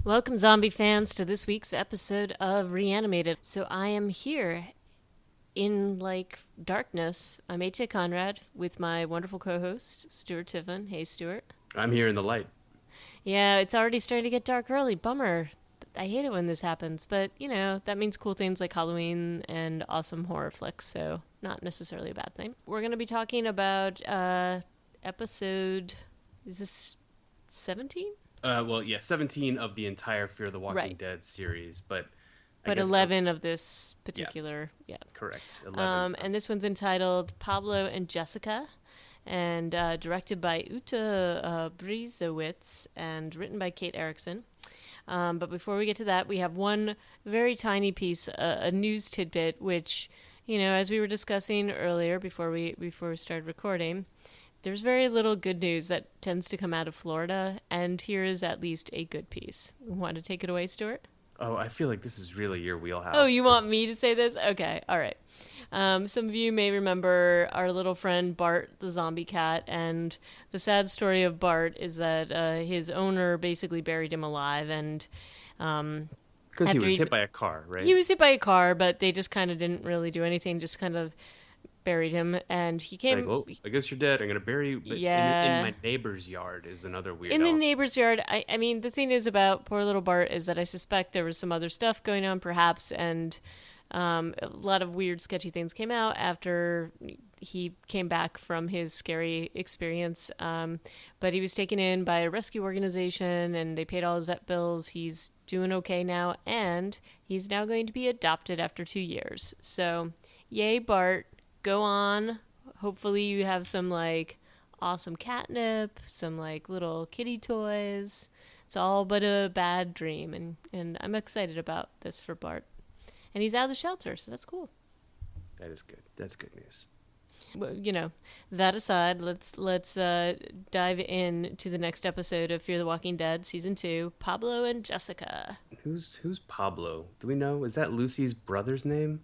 Welcome, zombie fans, to this week's episode of Reanimated. So I am here in, darkness. I'm H.A. Conrad with my wonderful co-host, Stuart Tiffin. Hey, Stuart. I'm here in the light. Yeah, it's already starting to get dark early. Bummer. I hate it when this happens, but, that means cool things like Halloween and awesome horror flicks, so not necessarily a bad thing. We're going to be talking about episode... Is this 17? 17 of the entire Fear the Walking Right. Dead series, but 11 of this particular, yeah. Correct. 11. And this one's entitled Pablo and Jessica, and directed by Uta Brizowitz and written by Kate Erickson. But before we get to that, we have one very tiny piece, a news tidbit, which, as we were discussing earlier before we started recording, there's very little good news that tends to come out of Florida, and here is at least a good piece. Want to take it away, Stuart? Oh, I feel like this is really your wheelhouse. Oh, you want me to say this? Okay, all right. Some of you may remember our little friend Bart the zombie cat, and the sad story of Bart is that his owner basically buried him alive, and Because he was hit by a car, right? he was hit by a car, but they just kind of didn't really do anything, just kind of buried him, and he came... Like, well, I guess you're dead. I'm going to bury you Yeah. in my neighbor's yard is another weird In the neighbor's yard. I mean, the thing is about poor little Bart is that I suspect there was some other stuff going on, perhaps, and a lot of weird, sketchy things came out after he came back from his scary experience. But he was taken in by a rescue organization, and they paid all his vet bills. He's doing okay now, and he's now going to be adopted after 2 years. So, yay, Bart. Go on. Hopefully you have some awesome catnip, some little kitty toys. It's all but a bad dream, and I'm excited about this for Bart. And he's out of the shelter, so that's cool. That is good. That's good news. Well, that aside, let's dive in to the next episode of Fear the Walking Dead season 2, Pablo and Jessica. Who's Pablo? Do we know? Is that Lucy's brother's name?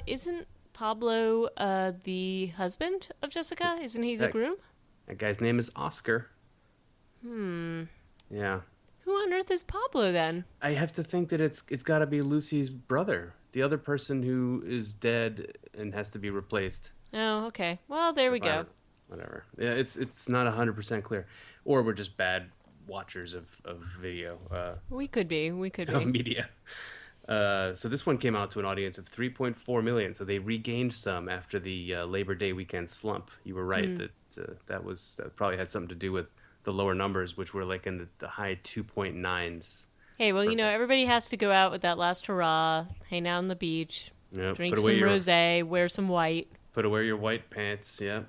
Isn't Pablo the husband of Jessica? Isn't he the groom? That guy's name is Oscar. Yeah. Who on earth is Pablo then? I have to think that it's got to be Lucy's brother, the other person who is dead and has to be replaced. Oh, okay. Well, there we go. Whatever. Yeah, it's not 100% clear, or we're just bad watchers of video. We could be. Of media. So this one came out to an audience of 3.4 million. So they regained some after the Labor Day weekend slump. You were right that probably had something to do with the lower numbers, which were in the high 2.9s. Hey, well, everybody has to go out with that last hurrah, hang out on the beach, drink some rosé, wear some white. Put away your white pants. Yeah.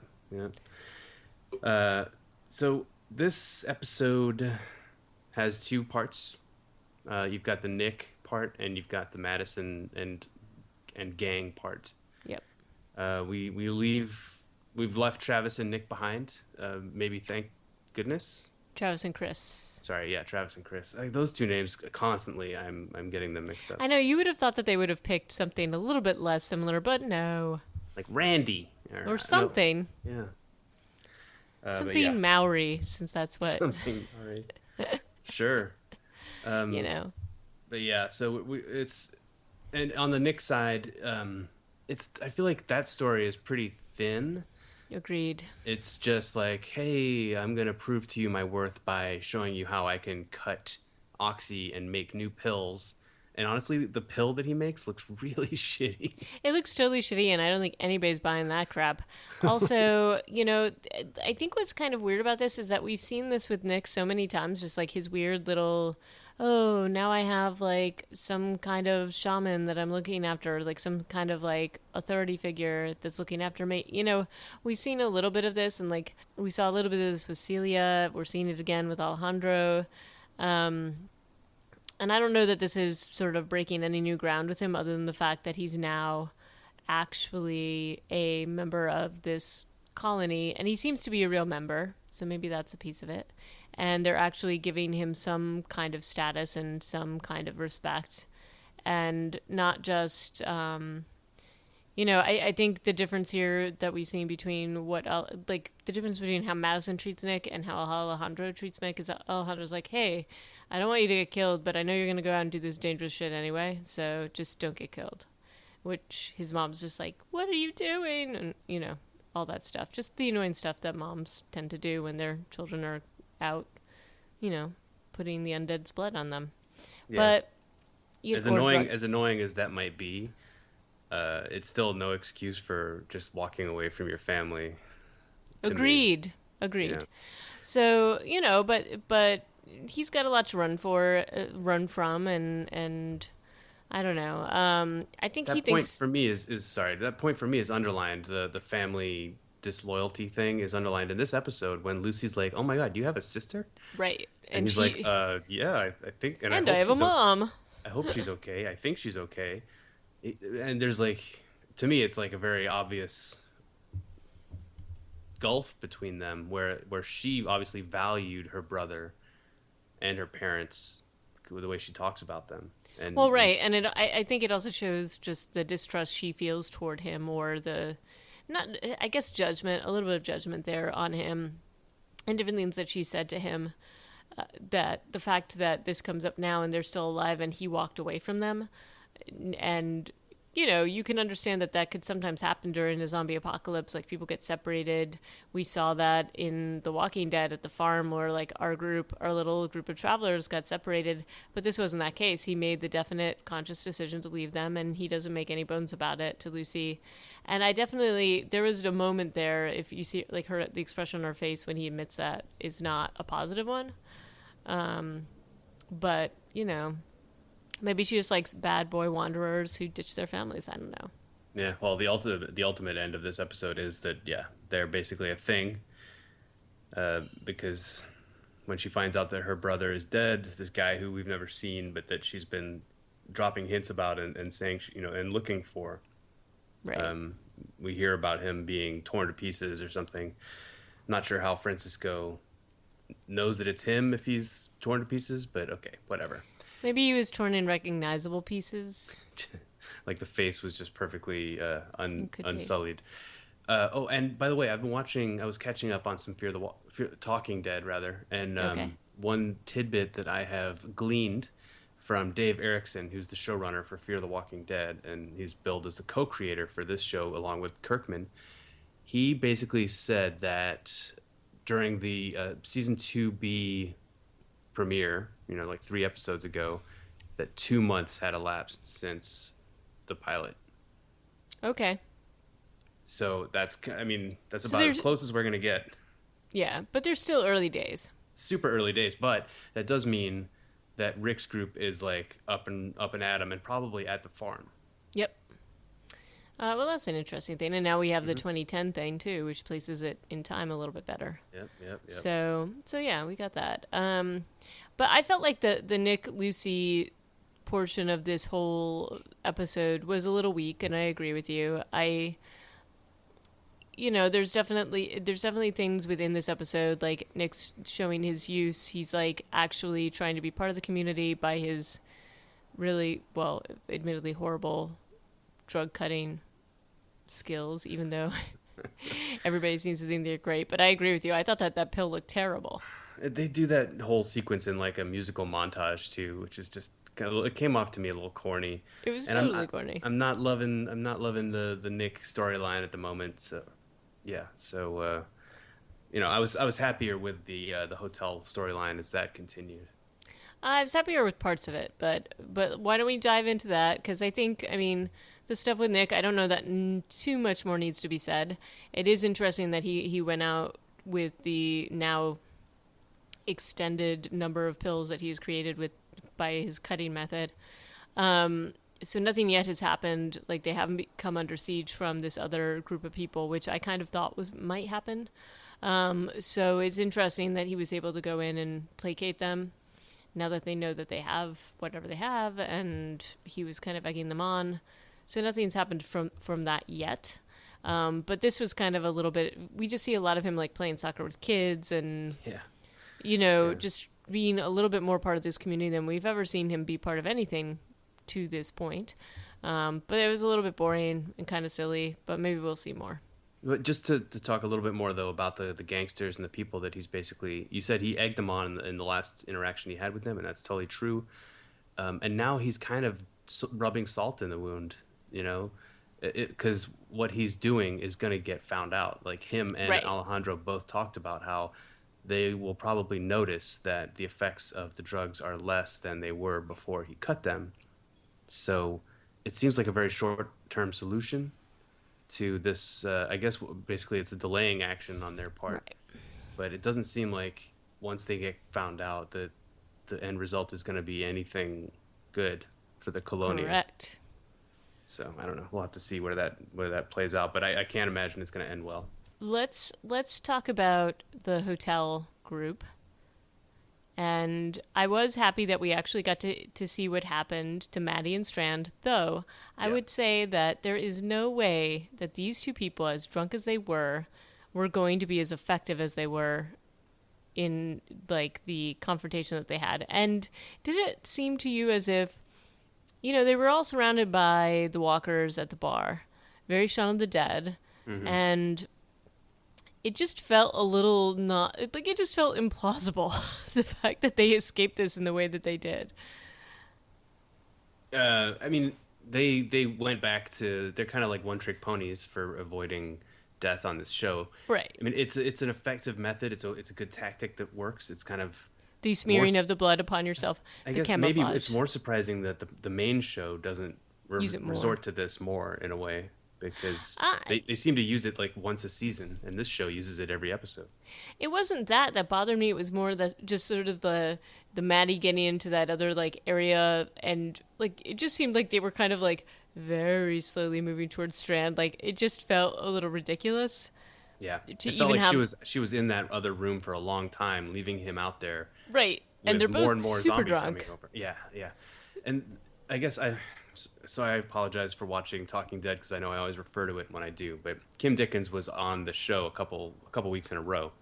So this episode has two parts. You've got the Nick part, and you've got the Madison and gang part. Yep. We've left Travis and Nick behind. Maybe thank goodness. Travis and Chris. Sorry, yeah, Travis and Chris. Those two names constantly, I'm getting them mixed up. I know you would have thought that they would have picked something a little bit less similar, but no. Like Randy or something. No. Yeah. Something Maori, since that's what. Something Maori. Sure. But yeah, so and on the Nick side, I feel like that story is pretty thin. Agreed. It's just like, hey, I'm going to prove to you my worth by showing you how I can cut oxy and make new pills. And honestly, the pill that he makes looks really shitty. It looks totally shitty, and I don't think anybody's buying that crap. Also, I think what's kind of weird about this is that we've seen this with Nick so many times, just his weird little... oh, now I have some kind of shaman that I'm looking after, some kind of authority figure that's looking after me. We've seen a little bit of this, and we saw a little bit of this with Celia. We're seeing it again with Alejandro. And I don't know that this is sort of breaking any new ground with him, other than the fact that he's now actually a member of this colony, and he seems to be a real member, so maybe that's a piece of it. And they're actually giving him some kind of status and some kind of respect, and not just I think the difference here that we've seen between like the difference between how Madison treats Nick and how Alejandro treats Nick is that Alejandro's like, hey, I don't want you to get killed, but I know you're going to go out and do this dangerous shit anyway, so just don't get killed. Which his mom's just like, what are you doing? And, all that stuff. Just the annoying stuff that moms tend to do when their children are out, putting the undead's blood on them. Yeah. But as annoying as that might be, it's still no excuse for just walking away from your family. Agreed. Me. Agreed. Yeah. So, but he's got a lot to run from, and I don't know. I think that he point thinks for me that point for me is underlined. The family disloyalty thing is underlined in this episode when Lucy's like, "Oh my God, do you have a sister?" Right, and he's like, "Yeah, I think, and I have a mom. I hope she's okay. I think she's okay." And there's like, to me, it's like a very obvious gulf between them, where she obviously valued her brother and her parents, the way she talks about them. And well, right, and I think it also shows just the distrust she feels toward him, or I guess judgment, a little bit of judgment there on him, and different things that she said to him. That the fact that this comes up now and they're still alive and he walked away from them, and you can understand that could sometimes happen during a zombie apocalypse. Like, people get separated. We saw that in The Walking Dead at the farm, where like our little group of travelers got separated. But this wasn't that case. He made the definite conscious decision to leave them, and he doesn't make any bones about it to Lucy. And there was a moment there, if you see like the expression on her face when he admits that is not a positive one. But maybe she just likes bad boy wanderers who ditch their families. I don't know. Yeah, well, the ultimate end of this episode is that, yeah, they're basically a thing. Because when she finds out that her brother is dead, this guy who we've never seen, but that she's been dropping hints about and saying, and looking for. Right. We hear about him being torn to pieces or something. Not sure how Francisco knows that it's him if he's torn to pieces, but okay, whatever. Maybe he was torn in recognizable pieces. Like the face was just perfectly unsullied. Be. And by the way, I was catching up on some Fear the Talking Dead, rather. And Okay. One tidbit that I have gleaned from Dave Erickson, who's the showrunner for Fear the Walking Dead, and he's billed as the co-creator for this show along with Kirkman. He basically said that during the season 2B premiere, like 3 episodes ago, that 2 months had elapsed since the pilot. Okay. So that's about as close as we're going to get. Yeah, but they're still early days. Super early days, but that does mean that Rick's group is like up and at 'em and probably at the farm. Yep. Well, that's an interesting thing. And now we have the 2010 thing, too, which places it in time a little bit better. Yep. So yeah, we got that. But I felt like the Nick Lucy portion of this whole episode was a little weak, and I agree with you. There's definitely things within this episode, like Nick's showing his use. He's like actually trying to be part of the community by his really, well, admittedly horrible drug cutting skills, even though everybody seems to think they're great. But I agree with you. I thought that pill looked terrible. They do that whole sequence in like a musical montage too, which is just it came off to me a little corny. It was totally corny. I'm not loving the Nick storyline at the moment. So yeah, I was happier with the hotel storyline as that continued. I was happier with parts of it, but why don't we dive into that? Because I think, the stuff with Nick, I don't know that too much more needs to be said. It is interesting that he went out with the now extended number of pills that he's created by his cutting method. So nothing yet has happened. Like, they haven't come under siege from this other group of people, which I kind of thought might happen. So it's interesting that he was able to go in and placate them now that they know that they have whatever they have, and he was kind of egging them on. So nothing's happened from that yet. But this was kind of a little bit, we just see a lot of him like playing soccer with kids and, just being a little bit more part of this community than we've ever seen him be part of anything to this point. But it was a little bit boring and kind of silly, but maybe we'll see more. But just to talk a little bit more though about the gangsters and the people that he's basically, you said he egged them on in the last interaction he had with them, and that's totally true. And now he's kind of rubbing salt in the wound, you know, because what he's doing is going to get found out. Like him and Right. Alejandro both talked about how they will probably notice that the effects of the drugs are less than they were before he cut them. So it seems like a very short-term solution to this. I guess basically it's a delaying action on their part, Right. but it doesn't seem like once they get found out that the end result is going to be anything good for the Colonia. Correct. So I don't know. We'll have to see where that plays out, but I can't imagine it's going to end well. Let's talk about the hotel group. And I was happy that we actually got to see what happened to Maddie and Strand, though I Yeah. would say that there is no way that these two people, as drunk as they were going to be as effective as they were in like the confrontation that they had. And did it seem to you as if, they were all surrounded by the walkers at the bar, very Shaun of the Dead, Hmm. and it just felt a little not like it just felt implausible the fact that they escaped this in the way that they did. I mean, they went back to they're kind of like one-trick ponies for avoiding death on this show. Right. I mean, it's an effective method. It's a good tactic that works. It's kind of The more. smearing of the blood upon yourself, I the guess maybe camouflage. it's more surprising that the main show doesn't Use it more. resort to this more in a way because I, they seem to use it like once a season, and this show uses it every episode. it wasn't that bothered me. It was more the just sort of the Maddie getting into that other like area, and like it just seemed like they were kind of like very slowly moving towards Strand. Like it just felt a little ridiculous Yeah, to it felt even like have she was in that other room for a long time, leaving him out there right. And with they're more both and more super zombies drunk. coming over. Yeah, yeah, and I guess I apologize for watching Talking Dead because I know I always refer to it when I do. But Kim Dickens was on the show a couple weeks in a row,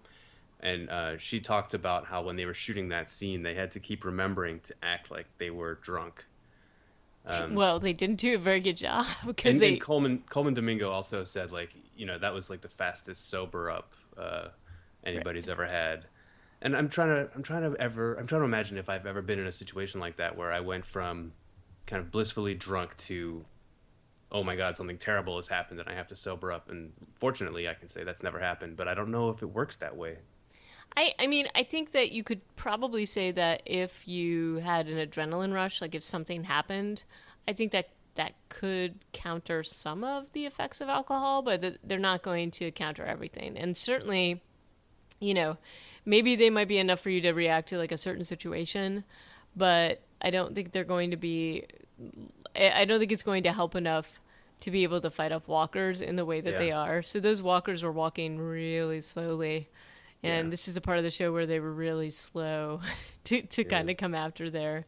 and she talked about how when they were shooting that scene, they had to keep remembering to act like they were drunk. Well, they didn't do a very good job because And they Coleman Domingo also said like that was like the fastest sober up anybody's ever had. And I'm trying to imagine if I've ever been in a situation like that where I went from kind of blissfully drunk to, oh my God, something terrible has happened and I have to sober up. And fortunately, I can say that's never happened, but I don't know if it works that way. I mean, I think that you could probably say that if you had an adrenaline rush, like if something happened, I think that that could counter some of the effects of alcohol, but they're not going to counter everything. And certainly, maybe they might be enough for you to react to like a certain situation, but I don't think they're going to be, I don't think it's going to help enough to be able to fight off walkers in the way that they Yeah. are. So those walkers were walking really slowly. And Yeah. this is a part of the show where they were really slow to Yeah. kind of come after their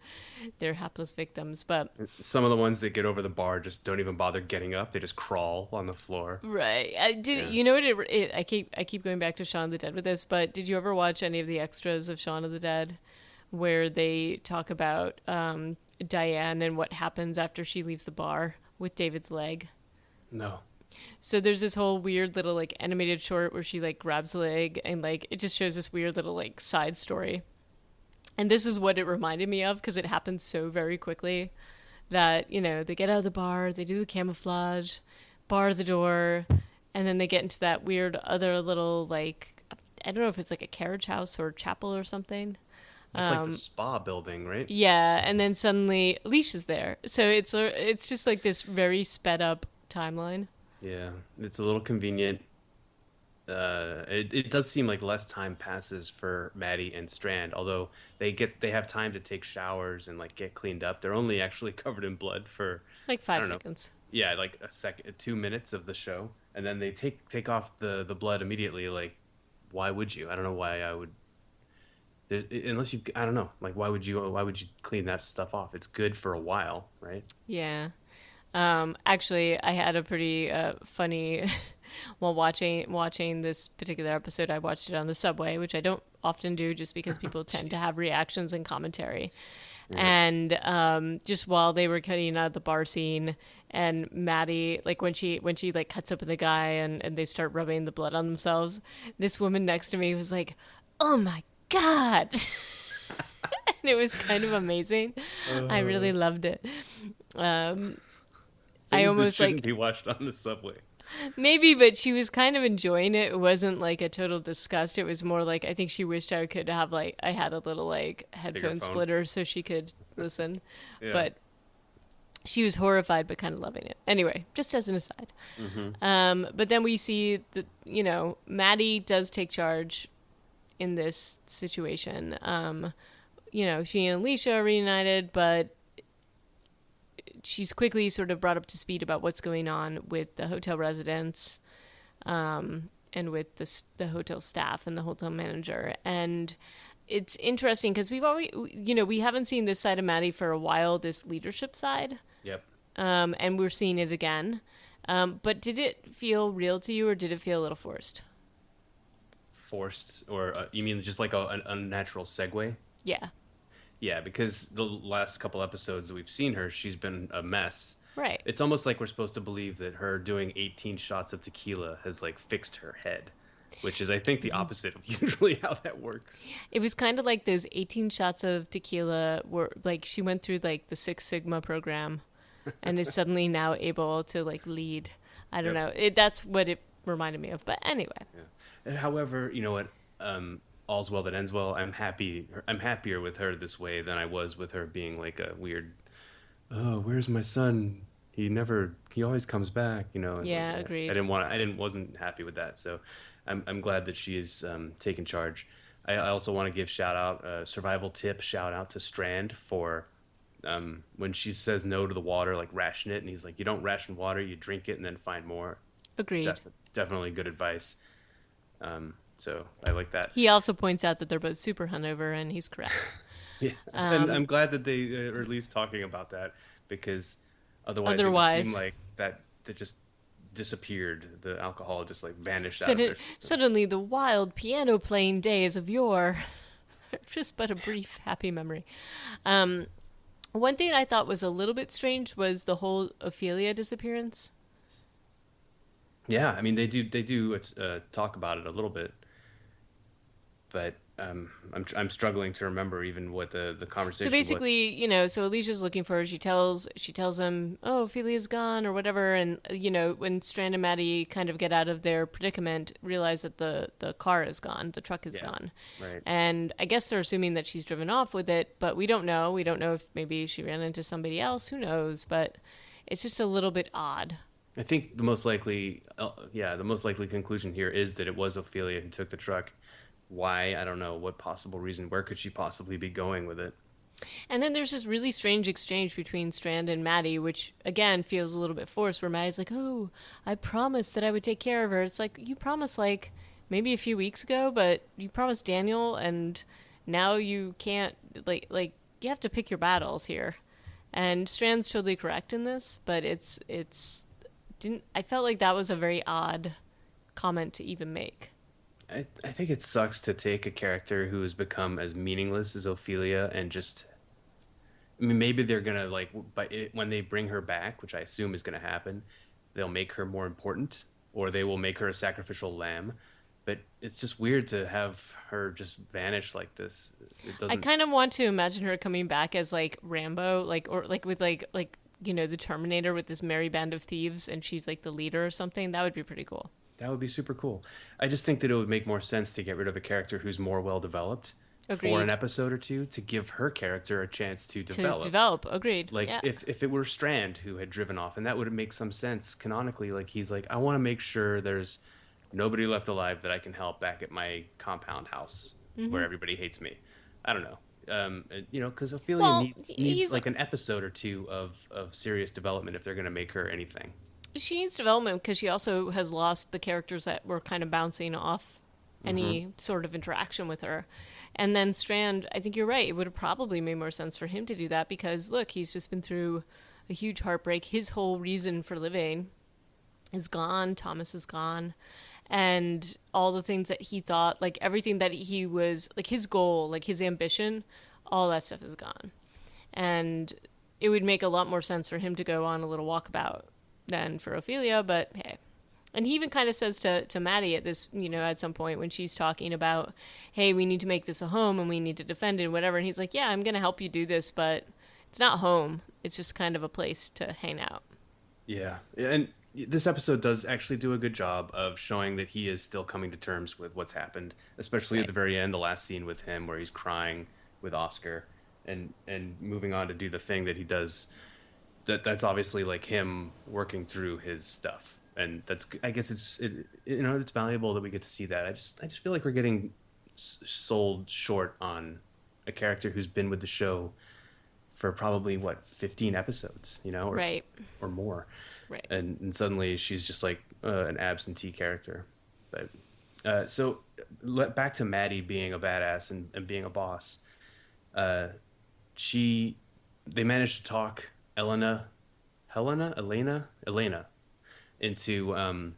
hapless victims. But Some of the ones that get over the bar just don't even bother getting up. They just crawl on the floor. right, I did. Yeah. You know what? I keep going back to Shaun of the Dead with this. But did you ever watch any of the extras of Shaun of the Dead, where they talk about Diane and what happens after she leaves the bar with David's leg? No. So there's this whole weird little like animated short where she like grabs the leg and like it just shows this weird little like side story. And this is what it reminded me of because it happens so very quickly that, they get out of the bar, they do the camouflage, bar the door, and then they get into that weird other little like I don't know if it's like a carriage house or chapel or something. It's like the spa building, right? Yeah, and then suddenly Leash is there. So it's just like this very sped up timeline. Yeah, it's a little convenient. It does seem like less time passes for Maddie and Strand, although they have time to take showers and like get cleaned up. They're only actually covered in blood for Like I 5 don't know, seconds. yeah, like a second, 2 minutes of the show, and then they take off the blood immediately. Like, why would you? I don't know why I would. Unless you, I don't know. Like, why would you clean that stuff off? It's good for a while, right? Yeah. Actually, I had a pretty funny while watching this particular episode. I watched it on the subway, which I don't often do, just because people tend to have reactions and commentary. Yeah. And just while they were cutting out the bar scene, and Maddie, like when she like cuts open the guy and they start rubbing the blood on themselves, this woman next to me was like, "Oh my god!" And it was kind of amazing. I really Uh, loved it. Um, I Things that almost shouldn't like be watched on the subway. maybe, but she was kind of enjoying it. It wasn't like a total disgust. It was more like I think she wished I could have like I had a little like Bigger headphone phone. splitter so she could listen. Yeah. But she was horrified but kind of loving it. Anyway, just as an aside. Hmm. But then we see that, Maddie does take charge in this situation. She and Alicia are reunited, but she's quickly sort of brought up to speed about what's going on with the hotel residents, and with the hotel staff and the hotel manager. And it's interesting because we haven't seen this side of Maddie for a while, this leadership side, Yep. and we're seeing it again. But did it feel real to you, or did it feel a little forced? Forced, or you mean just like an unnatural segue? Yeah, Yeah, because the last couple episodes that we've seen her, she's been a mess. right. It's almost like we're supposed to believe that her doing 18 shots of tequila has like fixed her head, which is, I think, the opposite of usually how that works. It was kind of like those 18 shots of tequila were like she went through like the Six Sigma program and is suddenly now able to like lead. I don't Yep. know. That's what it reminded me of. But anyway, Yeah. However, you know what? All's well that ends well. I'm happy. I'm happier with her this way than I was with her being like a weird. Oh, where's my son? He never. He always comes back. And like, yeah, I agreed. didn't want. I didn't. Wasn't happy with that. So, I'm glad that she is taking charge. I also want to give shout out survival tip shout out to Strand for when she says no to the water, like ration it, and he's like, you don't ration water, you drink it and then find more. Agreed. Definitely good advice. So I like that. He also points out that they're both super hungover, and he's correct. Yeah, and I'm glad that they are at least talking about that because otherwise it would seem Otherwise, like that just disappeared. The alcohol just like vanished out of their system. suddenly the wild piano playing days of yore, just but a brief happy memory. One thing I thought was a little bit strange was the whole Ophelia disappearance. Yeah, I mean they do talk about it a little bit, but I'm struggling to remember even what the So conversation was. basically, so Alicia's looking for her. She tells him, "Oh, Ophelia's gone" or whatever, and when Strand and Maddie kind of get out of their predicament, realize that the car is gone, the truck is Yeah, gone, right. and I guess they're assuming that she's driven off with it, but we don't know. We don't know if maybe she ran into somebody else. Who knows? But it's just a little bit odd. I think the most likely conclusion here is that it was Ophelia who took the truck. Why? I don't know. What possible reason? Where could she possibly be going with it? And then there's this really strange exchange between Strand and Maddie, which again feels a little bit forced, where Maddie's like, "Oh, I promised that I would take care of her." It's like you promised like maybe a few weeks ago, but you promised Daniel, and now you can't like you have to pick your battles here. And Strand's totally correct in this, but it's didn't I felt like that was a very odd comment to even make. I think it sucks to take a character who has become as meaningless as Ophelia and just. I mean, maybe they're gonna like, when they bring her back, which I assume is gonna happen, they'll make her more important, or they will make her a sacrificial lamb. But it's just weird to have her just vanish like this. It I doesn't. kind of want to imagine her coming back as like Rambo, or like with the Terminator with this merry band of thieves, and she's like the leader or something. That would be pretty cool. That would be super cool. I just think that it would make more sense to get rid of a character who's more well developed for an Agreed. episode or two to give her character a chance to To develop. develop. Agreed. Like Yeah. if it were Strand who had driven off, and that would make some sense canonically. Like he's like, I want to make sure there's nobody left alive that I can help back at my compound house where everybody hates me. I don't know. Because Ophelia Well, needs like an episode or two of serious development if they're gonna make her anything. she needs development because she also has lost the characters that were kind of bouncing off any sort of interaction with her. And then Strand, I think you're right. It would have probably made more sense for him to do that because look, he's just been through a huge heartbreak. His whole reason for living is gone. Thomas is gone. And all the things that he thought, like everything that he was, like his goal, like his ambition, all that stuff is gone. And it would make a lot more sense for him to go on a little walkabout than for Ophelia, but hey. And he even kind of says to Maddie at this, at some point when she's talking about, hey, we need to make this a home and we need to defend it and whatever. And he's like, yeah, I'm going to help you do this, but it's not home. It's just kind of a place to hang out. Yeah. And this episode does actually do a good job of showing that he is still coming to terms with what's happened, especially at the very end, the last scene with him where he's crying with Oscar and moving on to do the thing that he does. That's obviously like him working through his stuff. And I guess it's valuable that we get to see that. I just feel like we're getting sold short on a character who's been with the show for probably 15 episodes, right, or more, right, and suddenly she's just like an absentee character. But so back to Maddie being a badass and being a boss. They managed to talk Elena into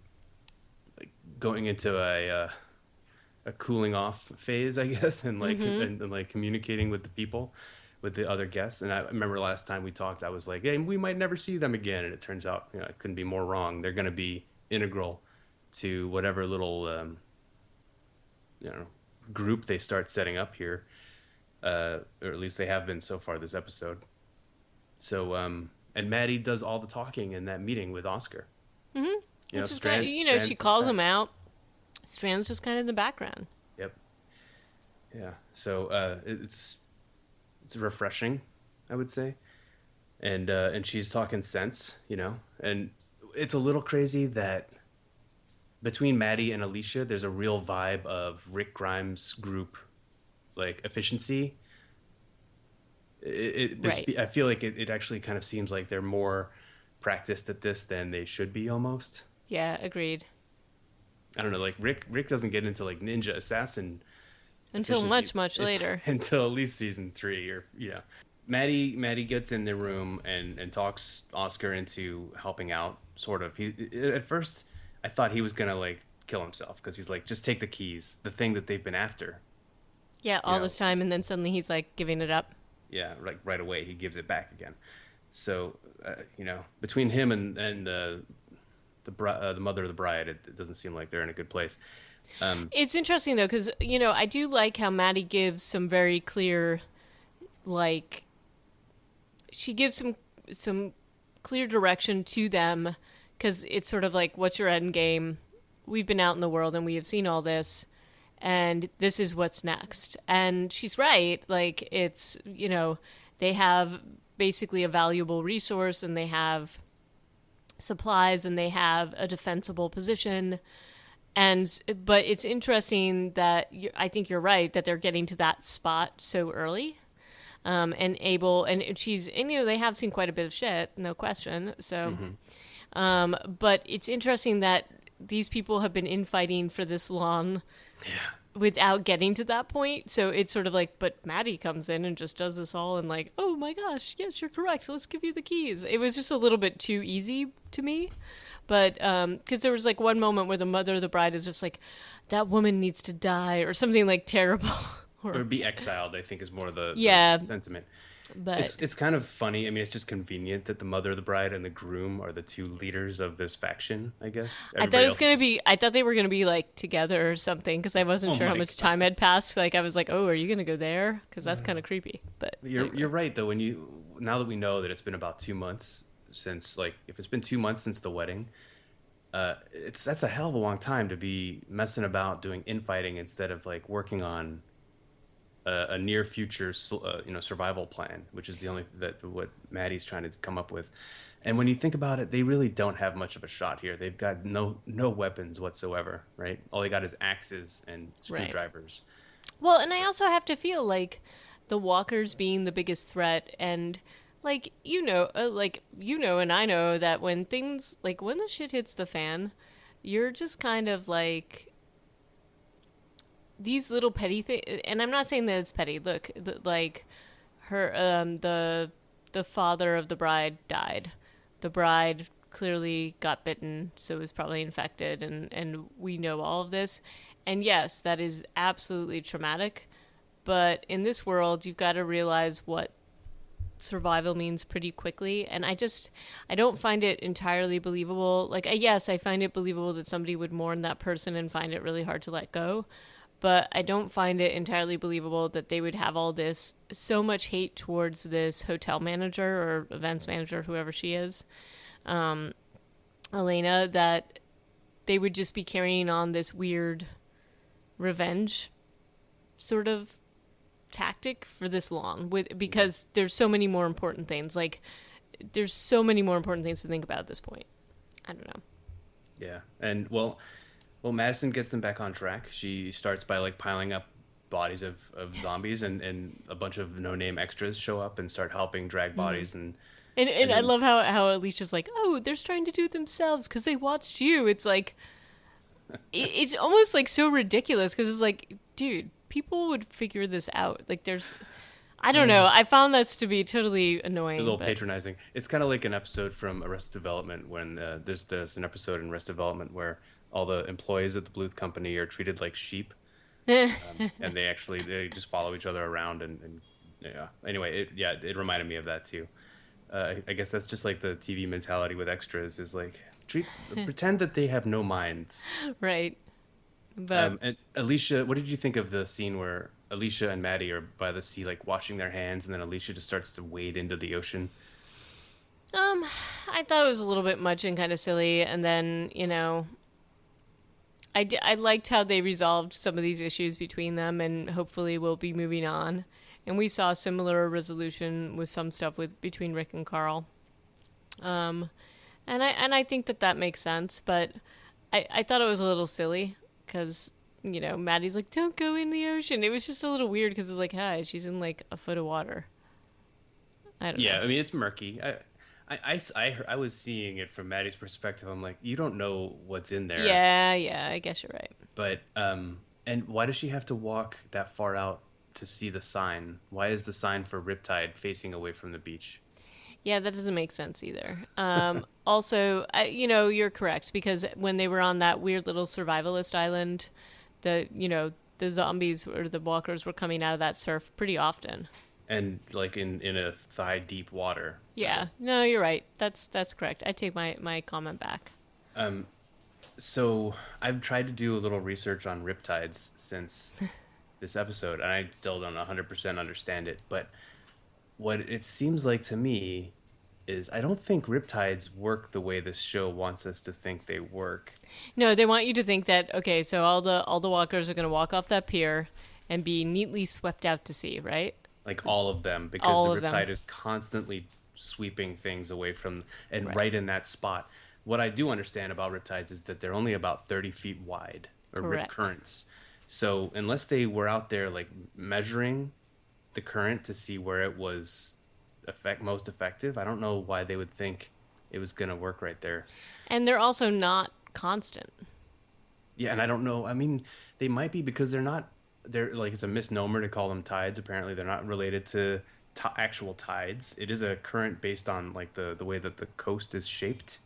going into a cooling off phase, I guess, and and like communicating with the people, with the other guests. And I remember last time we talked, I was like, hey, we might never see them again. And it turns out, I couldn't be more wrong. They're going to be integral to whatever little, group they start setting up here, or at least they have been so far this episode. So, and Maddie does all the talking in that meeting with Oscar. Mm-hmm. Which is kind of, she calls him out. Strand's just kind of in the background. Yep. Yeah. So it's refreshing, I would say, and she's talking sense, and it's a little crazy that between Maddie and Alicia, there's a real vibe of Rick Grimes' group, like efficiency. Right. I feel like it actually kind of seems like they're more practiced at this than they should be almost. Yeah, agreed. I don't know, like Rick doesn't get into like ninja assassin until much later. Until at least season 3 or Maddie gets in the room and talks Oscar into helping out, sort of. At first I thought he was gonna like kill himself because he's like, just take the keys, the thing that they've been after. Yeah, all this time, and then suddenly he's like giving it up. Yeah, like right away he gives it back again. So between him and the mother of the bride, it doesn't seem like they're in a good place. It's interesting though, because I do like how Maddie gives some very clear, like, she gives some clear direction to them, because it's sort of like, what's your end game? We've been out in the world and we have seen all this, and this is what's next. And she's right. Like, it's, they have basically a valuable resource, and they have supplies, and they have a defensible position. But it's interesting that I think you're right that they're getting to that spot so early, and they have seen quite a bit of shit, no question. So, but it's interesting that these people have been infighting for this long. Yeah. Without getting to that point. So it's sort of like, but Maddie comes in and just does this all, and like, oh my gosh, yes, you're correct, let's give you the keys. It was just a little bit too easy to me. But because there was like one moment where the mother of the bride is just like, that woman needs to die, or something like terrible. or be exiled, I think, is more the sentiment. But it's kind of funny. I mean, it's just convenient that the mother of the bride and the groom are the two leaders of this faction, I guess. I thought they were going to be like together or something, because I wasn't sure how much time had passed. Like, I was like, oh, are you going to go there? Because that's kind of creepy. But you're right though. Now that we know that it's been about 2 months since, like, if it's been 2 months since the wedding, that's a hell of a long time to be messing about doing infighting instead of like working on a near future, survival plan, which is the only what Maddie's trying to come up with. And when you think about it, they really don't have much of a shot here. They've got no weapons whatsoever, right? All they got is axes and screwdrivers. Right. Well, and I also have to feel like the walkers being the biggest threat, and like and I know that when things when the shit hits the fan, you're just kind of like, these little petty things, and I'm not saying that it's petty. Look, her, the father of the bride died. The bride clearly got bitten, so was probably infected, and we know all of this. And yes, that is absolutely traumatic. But in this world, you've got to realize what survival means pretty quickly, and I don't find it entirely believable. Like, yes, I find it believable that somebody would mourn that person and find it really hard to let go, but I don't find it entirely believable that they would have all this so much hate towards this hotel manager or events manager, whoever she is, Elena, that they would just be carrying on this weird revenge sort of tactic for this long, because there's so many more important things. Like, there's so many more important things to think about at this point. I don't know. Yeah, and Madison gets them back on track. She starts by like piling up bodies of zombies, and a bunch of no-name extras show up and start helping drag bodies, And and I then love how Alicia's like, oh, they're trying to do it themselves because they watched you. It's like, it's almost like so ridiculous because it's like, dude, people would figure this out. Like, I don't know. I found that to be totally a annoying. little But patronizing. It's kind of like an episode from Arrested Development when there's an episode in Arrested Development where all the employees at the Bluth Company are treated like sheep, and they just follow each other around and yeah. Anyway, it reminded me of that too. I guess that's just like the TV mentality with extras is like pretend that they have no minds. right. But And Alicia, what did you think of the scene where Alicia and Maddie are by the sea, like washing their hands, and then Alicia just starts to wade into the ocean? I thought it was a little bit much and kind of silly. And then, I liked how they resolved some of these issues between them, and hopefully we'll be moving on. And we saw a similar resolution with some stuff between Rick and Carl. And I think that makes sense, but I thought it was a little silly because, Maddie's like, don't go in the ocean. It was just a little weird because it's like, hi, she's in like a foot of water. I don't Yeah, know. I mean it's murky. I was seeing it from Maddie's perspective. I'm like, you don't know what's in there, Yeah, I guess you're right. but and why does she have to walk that far out to see the sign? Why is the sign for Riptide facing away from the beach? Yeah, that doesn't make sense either. Also, you're correct because when they were on that weird little survivalist island, the zombies or the walkers were coming out of that surf pretty often. And like in a thigh deep water. Yeah, no, you're right. That's correct. I take my comment back. So I've tried to do a little research on riptides since this episode, and I still don't 100% understand it. But what it seems like to me is I don't think riptides work the way this show wants us to think they work. No, they want you to think that okay, so all the walkers are going to walk off that pier and be neatly swept out to sea, right? Like all of them, because All the of them. riptide is constantly sweeping things away from and Right. right in that spot. What I do understand about riptides is that they're only about 30 feet wide, or rip Correct. currents. So unless they were out there like measuring the current to see where it was most effective, I don't know why they would think it was going to work right there. And they're also not constant. Yeah, and I don't know. I mean, they might be because they're not. They're like it's a misnomer to call them tides. Apparently, they're not related to actual tides. It is a current based on like the way that the coast is shaped.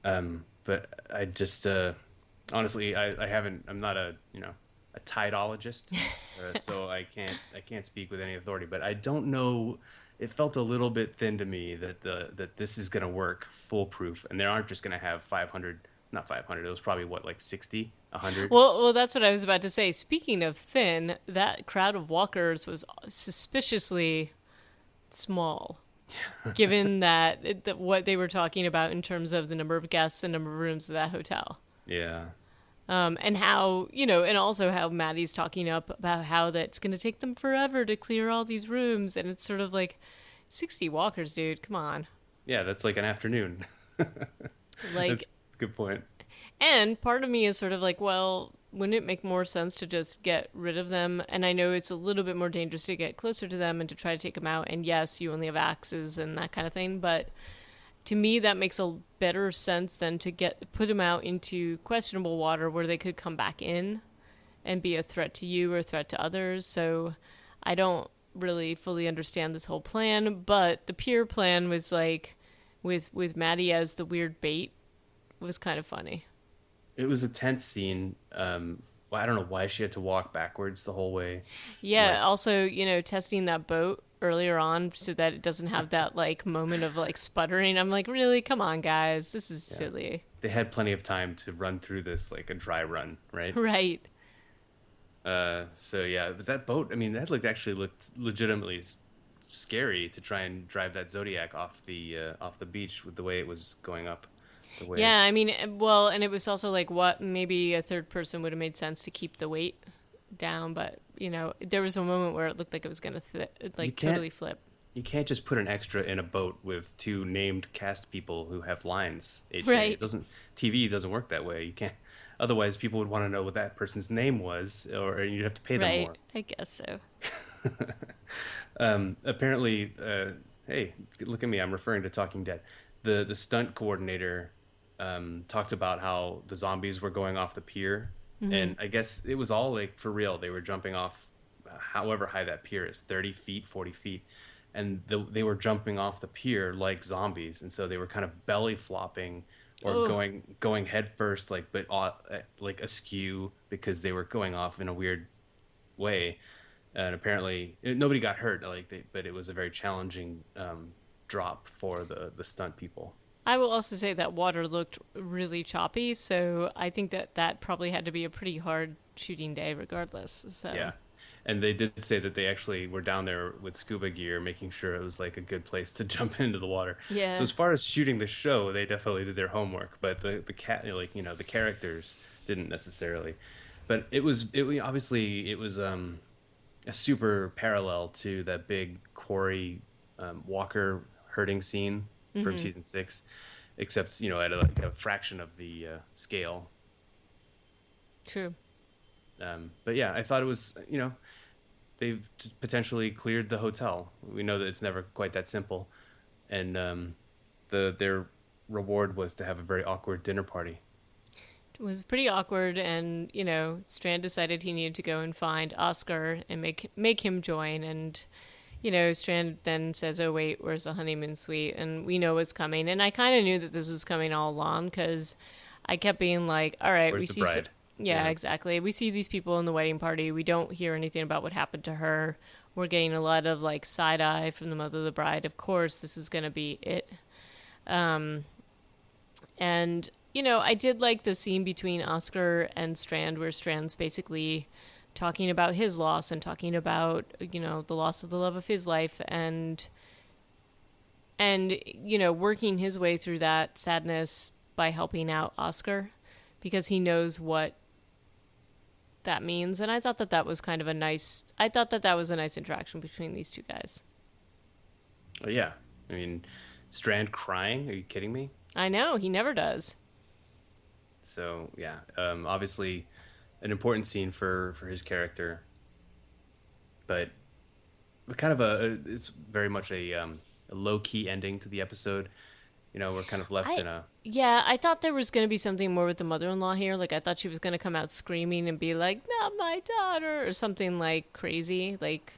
But I just honestly, I haven't. I'm not a tidologist, so I can't speak with any authority. But I don't know. It felt a little bit thin to me that this is going to work foolproof, and they aren't just going to have 500. Not 500. It was probably what, like 60, 100. Well, that's what I was about to say. Speaking of thin, that crowd of walkers was suspiciously small, given that what they were talking about in terms of the number of guests and number of rooms of that hotel. Yeah. And how, and also how Maddie's talking up about how that's going to take them forever to clear all these rooms. And it's sort of like 60 walkers, dude. Come on. Yeah, that's like an afternoon. Like, That's a good point. and part of me is sort of like, well, wouldn't it make more sense to just get rid of them? And I know it's a little bit more dangerous to get closer to them and to try to take them out. And yes, you only have axes and that kind of thing. But to me, that makes a better sense than to put them out into questionable water where they could come back in and be a threat to you or a threat to others. So I don't really fully understand this whole plan. But the pier plan was like, with Maddie as the weird bait, was kind of funny. It was a tense scene. Well, I don't know why she had to walk backwards the whole way. Yeah, Like, also, testing that boat earlier on so that it doesn't have that like moment of like sputtering. I'm like, really? Come on, guys. This is Yeah. silly. They had plenty of time to run through this like a dry run, right? Right. So yeah, but that boat, I mean, that looked legitimately scary to try and drive that Zodiac off the beach with the way it was going up the Yeah, I waves. mean, well, and it was also like what maybe a third person would have made sense to keep the weight down, but there was a moment where it looked like it was gonna You like can't totally flip. you can't just put an extra in a boat with two named cast people who have lines. AJ, it Right. doesn't TV doesn't work that way. You can't. Otherwise, people would want to know what that person's name was, or you'd have to pay them Right. more. I guess so. Apparently, hey, look at me. I'm referring to Talking Dead. The stunt coordinator talked about how the zombies were going off the pier, and I guess it was all like for real. They were jumping off, however high that pier is, 30 feet, 40 feet, and they were jumping off the pier like zombies, and so they were kind of belly flopping or Oh, going head first, like askew because they were going off in a weird way, and apparently nobody got hurt. But it was a very challenging drop for the stunt people. I will also say that water looked really choppy, so I think that that probably had to be a pretty hard shooting day, regardless. So Yeah, and they did say that they actually were down there with scuba gear, making sure it was like a good place to jump into the water. So yeah, as far as shooting the show, they definitely did their homework, but the cat like the characters didn't necessarily. But obviously it was a super parallel to that big quarry Walker herding scene from hmm, season 6, except at like a fraction of the scale. true. But yeah, I thought it was they've potentially cleared the hotel. We know that it's never quite that simple, and their reward was to have a very awkward dinner party. It was pretty awkward, and Strand decided he needed to go and find Oscar and make him join. And Strand then says, "Oh wait, where's the honeymoon suite?" And we know what's coming. And I kind of knew that this was coming all along because I kept being like, "All right, Where's the bride? yeah, Yeah, exactly. We see these people in the wedding party. We don't hear anything about what happened to her. We're getting a lot of like side eye from the mother of the bride. Of course, this is going to be it." And I did like the scene between Oscar and Strand, where Strand's basically talking about his loss and talking about the loss of the love of his life, and working his way through that sadness by helping out Oscar because he knows what that means. And I thought that that was kind of a nice. I thought that that was a nice interaction between these two guys. oh, yeah. I mean, Strand crying? Are you kidding me? I know he never does. So yeah, obviously an important scene for his character, but kind of it's very much a low key ending to the episode. We're kind of left I in a Yeah, I thought there was going to be something more with the mother-in-law here. Like I thought she was going to come out screaming and be like, "Not my daughter," or something like crazy, like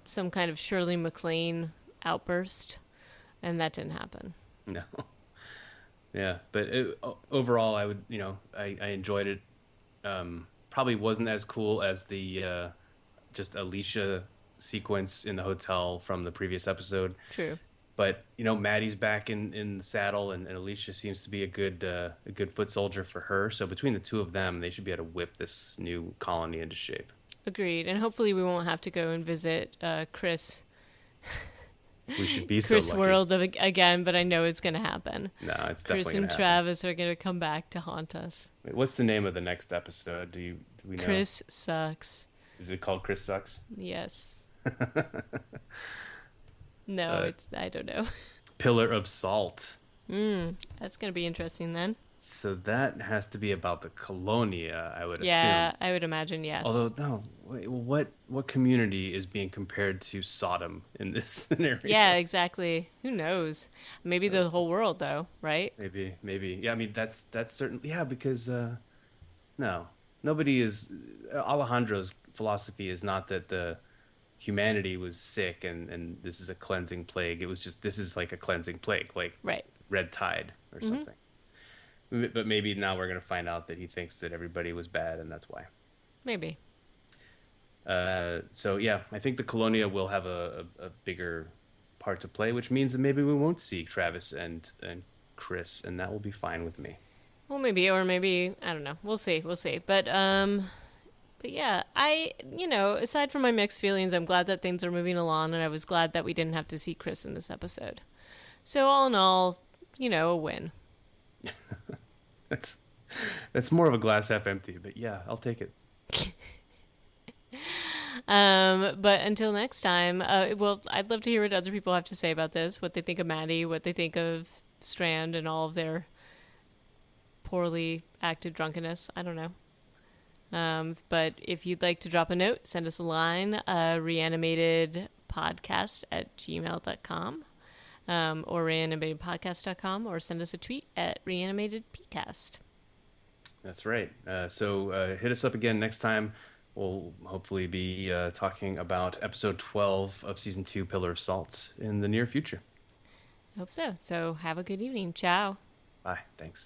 some kind of Shirley MacLaine outburst, and that didn't happen. no. Yeah, but overall, I enjoyed it. Probably wasn't as cool as the just Alicia sequence in the hotel from the previous episode. True. But Maddie's back in the saddle, and Alicia seems to be a good foot soldier for her. So between the two of them, they should be able to whip this new colony into shape. Agreed. And hopefully we won't have to go and visit We should be so Chris lucky. World again, but I know it's going to happen. No, it's Chris definitely and gonna happen. Travis are going to come back to haunt us. Wait, what's the name of the next episode? Do we know? Chris sucks. Is it called Chris Sucks? Yes. No, Uh, it's I don't know. Pillar of Salt. That's going to be interesting then. So that has to be about the Colonia, I would Yeah, assume. I would imagine yes. Although no, wait, what community is being compared to Sodom in this scenario? Yeah, exactly. Who knows? Maybe the whole world though, right? Maybe. Yeah, I mean that's certainly yeah because no, nobody is Alejandro's philosophy is not that the humanity was sick and this is a cleansing plague. It was just this is like a cleansing plague, like Right. red tide or something. But maybe now we're gonna find out that he thinks that everybody was bad and that's why. Maybe. So yeah, I think the Colonia will have a bigger part to play, which means that maybe we won't see Travis and Chris, and that will be fine with me. Well, maybe, or maybe I don't know. We'll see. We'll see. But yeah, aside from my mixed feelings, I'm glad that things are moving along, and I was glad that we didn't have to see Chris in this episode. So all in all, a win. That's that's more of a glass half empty, but yeah, I'll take it. But until next time, well, I'd love to hear what other people have to say about this, what they think of Maddie, what they think of Strand and all of their poorly acted drunkenness. I don't know. But if you'd like to drop a note, send us a line, reanimatedpodcast@gmail.com, or reanimatedpodcast.com, or send us a tweet at reanimatedpcast. That's right. So hit us up again next time. We'll hopefully be talking about episode 12 of season 2, Pillar of Salt, in the near future. Hope so. So have a good evening. Ciao. Bye. Thanks.